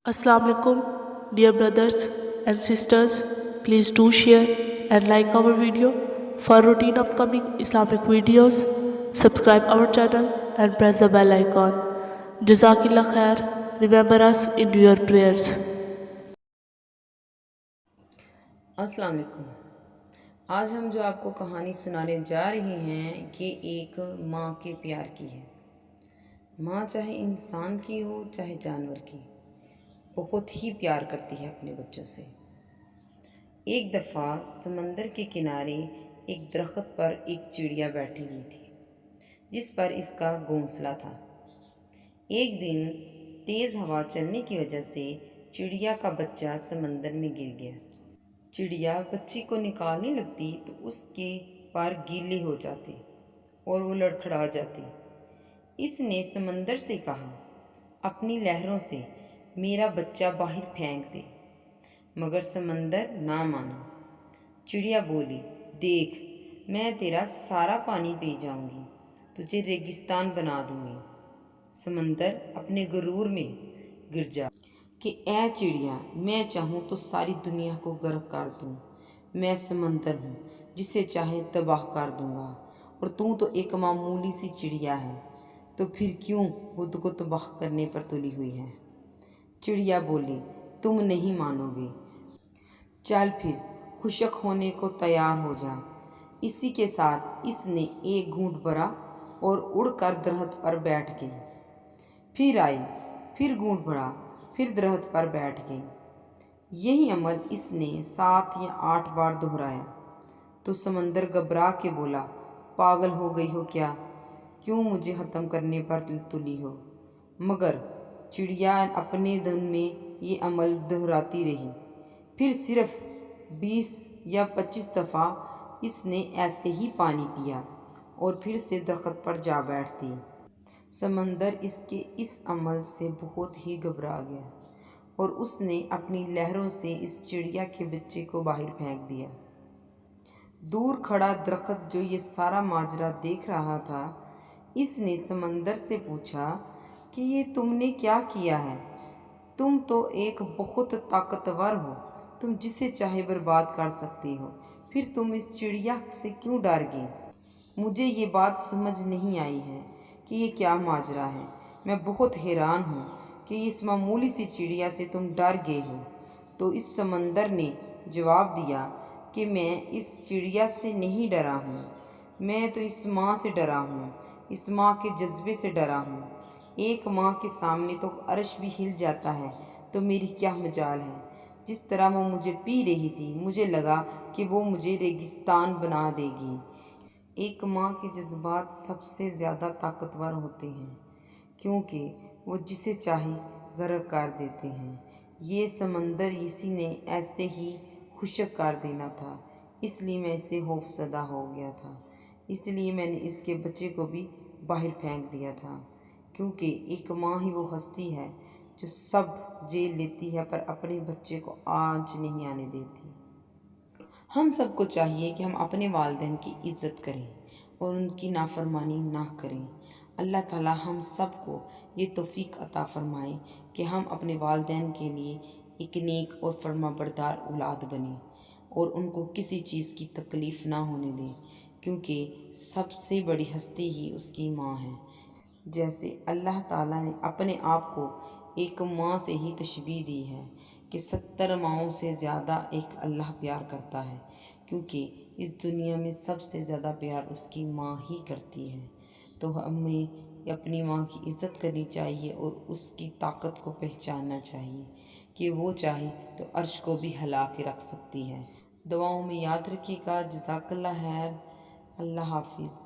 Assalamu alaikum, dear brothers and sisters. Please do share and like our video. For routine upcoming Islamic videos, subscribe our channel and press the bell icon. Jazakillah khair. Remember us in your prayers. السلام علیکم۔ آج ہم جو آپ کو کہانی سنانے جا رہے ہیں یہ ایک ماں کے پیار کی ہے۔ ماں چاہے انسان کی ہو چاہے جانور کی، بہت ہی پیار کرتی ہے اپنے بچوں سے۔ ایک دفعہ سمندر کے کنارے ایک درخت پر ایک چڑیا بیٹھی ہوئی تھی جس پر اس کا گھونسلہ تھا۔ ایک دن تیز ہوا چلنے کی وجہ سے چڑیا کا بچہ سمندر میں گر گیا۔ چڑیا بچی کو نکالنے لگتی تو اس کے پر گیلے ہو جاتے اور وہ لڑکھڑا جاتی۔ اس نے سمندر سے کہا، اپنی لہروں سے میرا بچہ باہر پھینک دے، مگر سمندر نہ مانا۔ چڑیا بولی، دیکھ میں تیرا سارا پانی پی جاؤں گی، تجھے ریگستان بنا دوں گی۔ سمندر اپنے غرور میں گر جا کہ اے چڑیا، میں چاہوں تو ساری دنیا کو غرق کر دوں۔ میں سمندر ہوں جسے چاہے تباہ کر دوں گا، اور تو ایک معمولی سی چڑیا ہے، تو پھر کیوں خود کو تباہ کرنے پر تلی ہوئی ہے؟ چڑیا بولی، تم نہیں مانو گے، چل پھر خشک ہونے کو تیار ہو جا۔ اسی کے ساتھ اس نے ایک گھونٹ بھرا اور اڑ کر درخت پر بیٹھ گئی۔ پھر آئی، پھر گھونٹ بھرا، پھر درخت پر بیٹھ گئی۔ یہی عمل اس نے 7 یا 8 بار دہرایا تو سمندر گھبرا کے بولا، پاگل ہو گئی ہو کیا؟ کیوں مجھے ختم کرنے پر تلی ہو؟ مگر چڑیا اپنے دھن میں یہ عمل دہراتی رہی۔ پھر صرف 20 یا 25 دفعہ اس نے ایسے ہی پانی پیا اور پھر سے درخت پر جا بیٹھتی۔ سمندر اس کے اس عمل سے بہت ہی گھبرا گیا اور اس نے اپنی لہروں سے اس چڑیا کے بچے کو باہر پھینک دیا۔ دور کھڑا درخت جو یہ سارا ماجرا دیکھ رہا تھا، اس نے سمندر سے پوچھا کہ یہ تم نے کیا کیا ہے؟ تم تو ایک بہت طاقتور ہو، تم جسے چاہے برباد کر سکتے ہو، پھر تم اس چڑیا سے کیوں ڈر گئی؟ مجھے یہ بات سمجھ نہیں آئی ہے کہ یہ کیا ماجرا ہے۔ میں بہت حیران ہوں کہ اس معمولی سی چڑیا سے تم ڈر گئے ہو۔ تو اس سمندر نے جواب دیا کہ میں اس چڑیا سے نہیں ڈرا ہوں، میں تو اس ماں سے ڈرا ہوں، اس ماں کے جذبے سے ڈرا ہوں۔ ایک ماں کے سامنے تو عرش بھی ہل جاتا ہے، تو میری کیا مجال ہے؟ جس طرح وہ مجھے پی رہی تھی، مجھے لگا کہ وہ مجھے ریگستان بنا دے گی۔ ایک ماں کے جذبات سب سے زیادہ طاقتور ہوتے ہیں، کیونکہ وہ جسے چاہے غرق کر دیتے ہیں۔ یہ سمندر اسی نے ایسے ہی خشک کر دینا تھا، اس لیے میں اسے خوف زدہ ہو گیا تھا، اس لیے میں نے اس کے بچے کو بھی باہر پھینک دیا تھا، کیونکہ ایک ماں ہی وہ ہستی ہے جو سب جھیل لیتی ہے پر اپنے بچے کو آنچ نہیں آنے دیتی۔ ہم سب کو چاہیے کہ ہم اپنے والدین کی عزت کریں اور ان کی نافرمانی نہ کریں۔ اللہ تعالی ہم سب کو یہ توفیق عطا فرمائے کہ ہم اپنے والدین کے لیے ایک نیک اور فرمانبردار اولاد بنیں اور ان کو کسی چیز کی تکلیف نہ ہونے دیں، کیونکہ سب سے بڑی ہستی ہی اس کی ماں ہے۔ جیسے اللہ تعالیٰ نے اپنے آپ کو ایک ماں سے ہی تشبیہ دی ہے کہ 70 ماؤں سے زیادہ ایک اللہ پیار کرتا ہے، کیونکہ اس دنیا میں سب سے زیادہ پیار اس کی ماں ہی کرتی ہے۔ تو ہمیں اپنی ماں کی عزت کرنی چاہیے اور اس کی طاقت کو پہچاننا چاہیے کہ وہ چاہے تو عرش کو بھی ہلا کے رکھ سکتی ہے۔ دعاؤں میں یاد رکھیے گا۔ جزاک اللہ خیر۔ اللہ حافظ۔